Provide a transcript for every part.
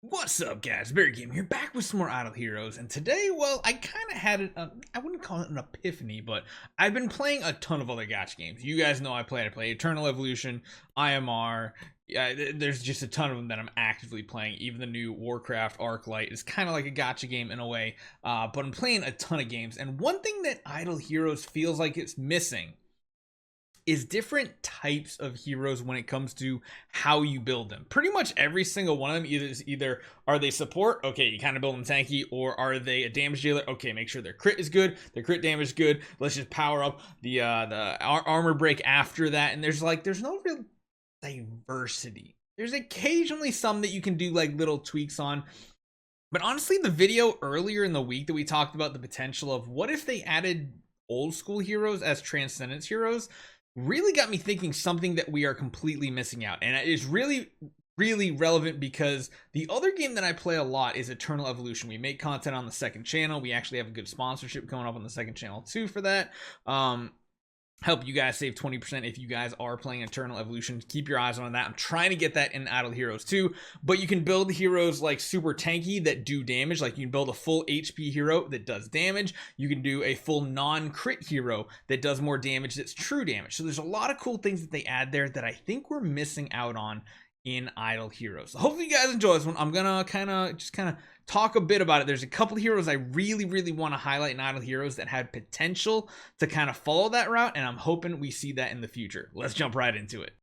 What's up, guys? Barry Game here, back with some more Idle Heroes, and today, well, I kind of had I wouldn't call it an epiphany, but I've been playing a ton of other gacha games. You guys know I play Eternal Evolution, IMR. There's just a ton of them that I'm actively playing. Even the new Warcraft Arclight is kind of like a gacha game in a way, but I'm playing a ton of games. And one thing that Idle Heroes feels like it's missing is different types of heroes when it comes to how you build them. Pretty much every single one of them either are they support, okay, you kind of build them tanky, or are they a damage dealer, okay, make sure their crit is good, their crit damage is good, let's just power up the armor break after that. And there's no real diversity. There's occasionally some that you can do like little tweaks on. But honestly, the video earlier in the week that we talked about the potential of what if they added old school heroes as transcendence heroes really got me thinking something that we are completely missing out. And it is really relevant because the other game that I play a lot is Eternal Evolution. We make content on the second channel. We actually have a good sponsorship coming up on the second channel too for that. Help you guys save 20% if you guys are playing Eternal Evolution. Keep your eyes on that. I'm trying to get that in Idle Heroes too, but you can build heroes like super tanky that do damage. Like you can build a full HP hero that does damage. You can do a full non-crit hero that does more damage, that's true damage. So there's a lot of cool things that they add there that I think we're missing out on in Idle Heroes. So hopefully you guys enjoy this one. I'm gonna kind of talk a bit about it. There's a couple heroes I really want to highlight in Idle Heroes that had potential to kind of follow that route, and I'm hoping we see that in the future. Let's jump right into it.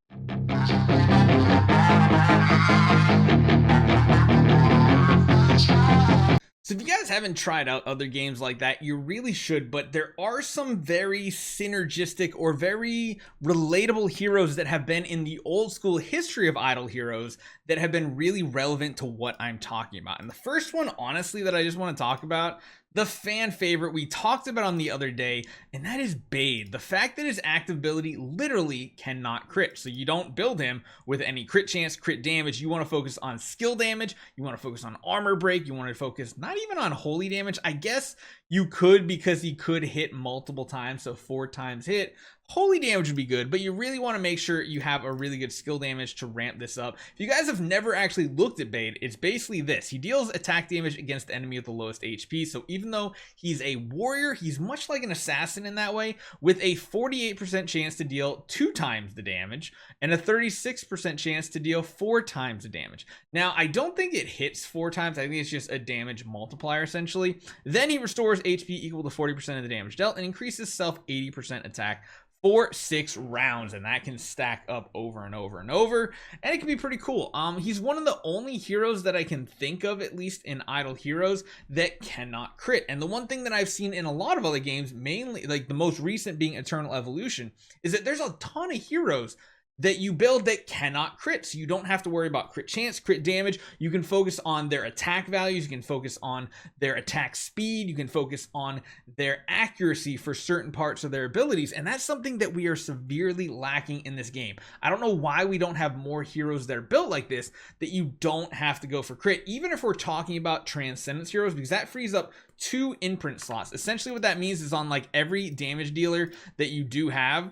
So if you guys haven't tried out other games like that, you really should, but there are some very synergistic or very relatable heroes that have been in the old school history of Idle Heroes that have been really relevant to what I'm talking about. And the first one, honestly, that I just want to talk about, the fan favorite we talked about on the other day, and that is Bade. The fact that his active ability literally cannot crit. So you don't build him with any crit chance, crit damage. You want to focus on skill damage. You want to focus on armor break. You want to focus not even on holy damage. I guess you could, because he could hit multiple times. So 4 times hit. Holy damage would be good, but you really want to make sure you have a really good skill damage to ramp this up. If you guys have never actually looked at Bade, it's basically this. He deals attack damage against the enemy with the lowest HP. So even though he's a warrior, he's much like an assassin in that way, with a 48% chance to deal 2 times the damage and a 36% chance to deal 4 times the damage. Now, I don't think it hits 4 times. I think it's just a damage multiplier, essentially. Then he restores HP equal to 40% of the damage dealt and increases self 80% attack for 6 rounds, and that can stack up over and over and over, and it can be pretty cool. He's one of the only heroes that I can think of, at least in Idle Heroes, that cannot crit. And the one thing that I've seen in a lot of other games, mainly like the most recent being Eternal Evolution, is that there's a ton of heroes that you build that cannot crit. So you don't have to worry about crit chance, crit damage. You can focus on their attack values. You can focus on their attack speed. You can focus on their accuracy for certain parts of their abilities. And that's something that we are severely lacking in this game. I don't know why we don't have more heroes that are built like this, that you don't have to go for crit, even if we're talking about transcendence heroes, because that frees up 2 imprint slots. Essentially what that means is on like every damage dealer that you do have,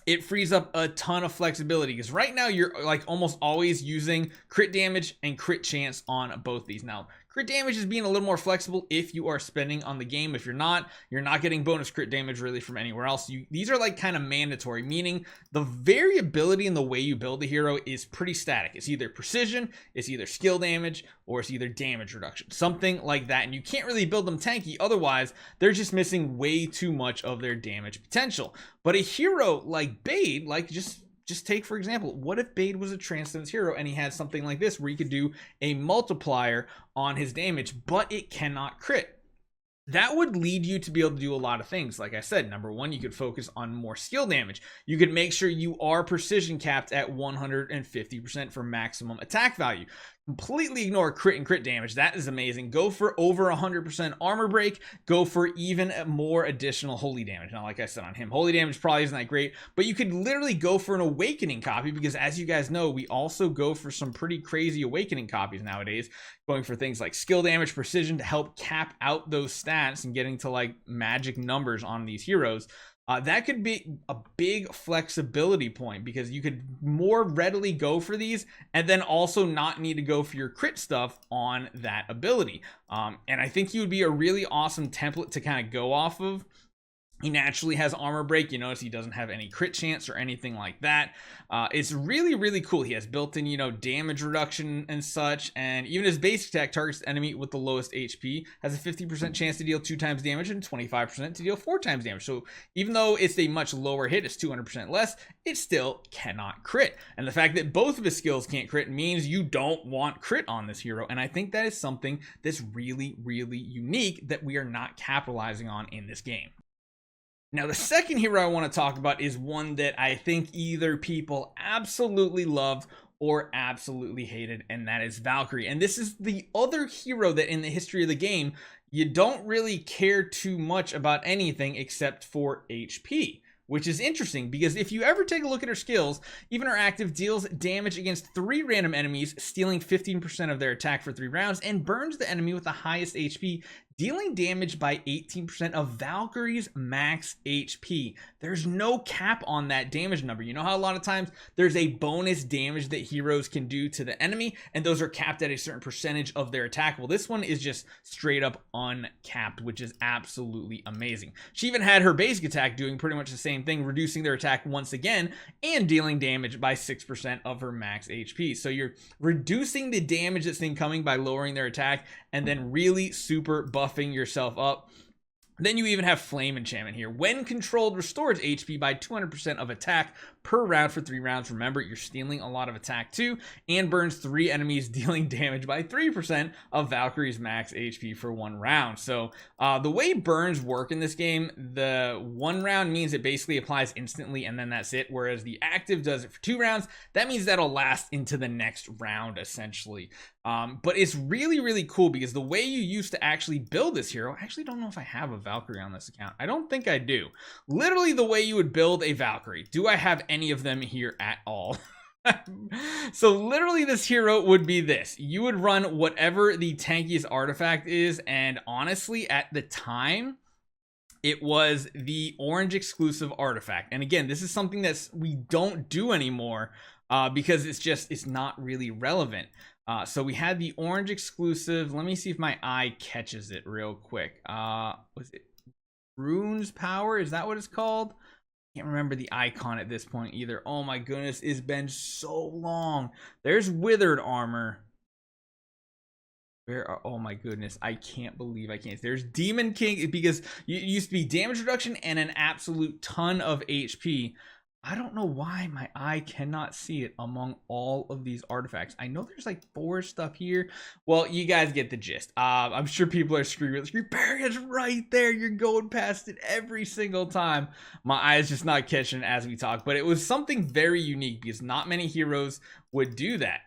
it frees up a ton of flexibility, because right now you're like almost always using crit damage and crit chance on both these. Now, crit damage is being a little more flexible if you are spending on the game. If you're not getting bonus crit damage really from anywhere else. These are like kind of mandatory, meaning the variability in the way you build a hero is pretty static. It's either precision, it's either skill damage, or it's either damage reduction, something like that. And you can't really build them tanky, otherwise they're just missing way too much of their damage potential. But a hero like Bade, like just take, for example, what if Bade was a transcendence hero and he had something like this where he could do a multiplier on his damage, but it cannot crit? That would lead you to be able to do a lot of things. Like I said, number one, you could focus on more skill damage. You could make sure you are precision capped at 150% for maximum attack value. Completely ignore crit and crit damage. That is amazing. Go for over 100% armor break. Go for even more additional holy damage. Now, like I said on him, holy damage probably isn't that great, but you could literally go for an awakening copy, because as you guys know, we also go for some pretty crazy awakening copies nowadays, going for things like skill damage, precision to help cap out those stats and getting to like magic numbers on these heroes. that could be a big flexibility point because you could more readily go for these and then also not need to go for your crit stuff on that ability. And I think he would be a really awesome template to kind of go off of. He naturally has armor break. You notice he doesn't have any crit chance or anything like that. It's really, really cool. He has built-in, damage reduction and such. And even his basic attack targets the enemy with the lowest HP, has a 50% chance to deal 2 times damage and 25% to deal 4 times damage. So even though it's a much lower hit, it's 200% less, it still cannot crit. And the fact that both of his skills can't crit means you don't want crit on this hero. And I think that is something that's really, really unique that we are not capitalizing on in this game. Now, the second hero I want to talk about is one that I think either people absolutely loved or absolutely hated, and that is Valkyrie. And this is the other hero that in the history of the game, you don't really care too much about anything except for HP. Which is interesting because if you ever take a look at her skills, even her active deals damage against 3 random enemies, stealing 15% of their attack for 3 rounds, and burns the enemy with the highest HP, dealing damage by 18% of Valkyrie's max HP. There's no cap on that damage number. You know how a lot of times there's a bonus damage that heroes can do to the enemy, and those are capped at a certain percentage of their attack? Well, this one is just straight up uncapped, which is absolutely amazing. She even had her basic attack doing pretty much the same thing, reducing their attack once again and dealing damage by 6% of her max HP. So you're reducing the damage that's incoming by lowering their attack and then really super buffing yourself up. Then you even have Flame Enchantment here. When controlled, restores HP by 200% of attack per round for 3 rounds. Remember, you're stealing a lot of attack too, and burns 3 enemies, dealing damage by 3% of Valkyrie's max HP for 1 round. So the way burns work in this game, the 1 round means it basically applies instantly and then that's it, whereas the active does it for 2 rounds. That means that'll last into the next round essentially. But it's really, really cool because the way you used to actually build this hero, I actually don't know if I have a Valkyrie on this account. I don't think I do. Literally the way you would build a Valkyrie. Do I have any of them here at all? So literally this hero would be this. You would run whatever the tankiest artifact is, and honestly at the time it was the orange exclusive artifact. And again, this is something that we don't do anymore because it's not really relevant. So we had the orange exclusive. Let me see if my eye catches it real quick. Was it Rune's Power? Is that what it's called? Can't remember the icon at this point either. Oh my goodness, it's been so long. There's Withered Armor. Oh my goodness, I can't believe I can't. There's Demon King, because it used to be damage reduction and an absolute ton of HP. I don't know why my eye cannot see it among all of these artifacts. I know there's like 4 stuff here. Well, you guys get the gist. I'm sure people are screaming, Barry, it's right there. You're going past it every single time. My eye is just not catching it as we talk. But it was something very unique because not many heroes would do that.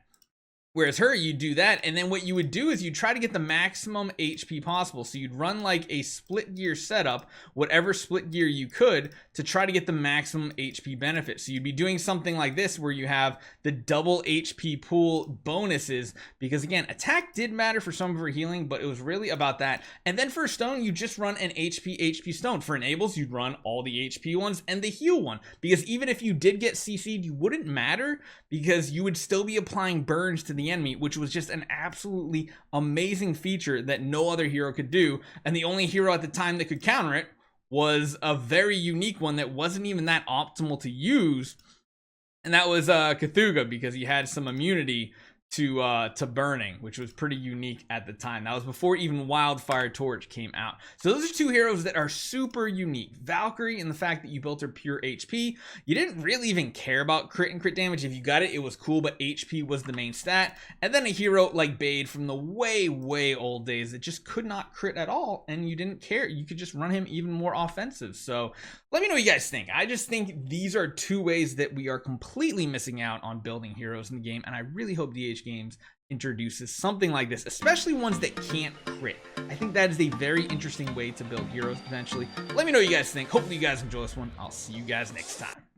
Whereas her, you do that, and then what you would do is you try to get the maximum HP possible. So you'd run like a split gear setup, whatever split gear you could, to try to get the maximum HP benefit. So you'd be doing something like this where you have the double HP pool bonuses, because again, attack did matter for some of her healing, but it was really about that. And then for stone, you just run an HP stone. For enables, you'd run all the HP ones and the heal one, because even if you did get CC'd, you wouldn't matter because you would still be applying burns to the enemy, which was just an absolutely amazing feature that no other hero could do. And the only hero at the time that could counter it was a very unique one that wasn't even that optimal to use, and that was Cthulhu, because he had some immunity to burning, which was pretty unique at the time. That was before even Wildfire Torch came out. So those are 2 heroes that are super unique. Valkyrie, and the fact that you built her pure HP. You didn't really even care about crit and crit damage. If you got it, it was cool, but HP was the main stat. And then a hero like Bade from the way old days that just could not crit at all, and you didn't care. You could just run him even more offensive. So let me know what you guys think. I just think these are 2 ways that we are completely missing out on building heroes in the game, and I really hope DH Games introduces something like this, especially ones that can't crit. I think that is a very interesting way to build heroes potentially. Let me know what you guys think. Hopefully you guys enjoy this one. I'll see you guys next time.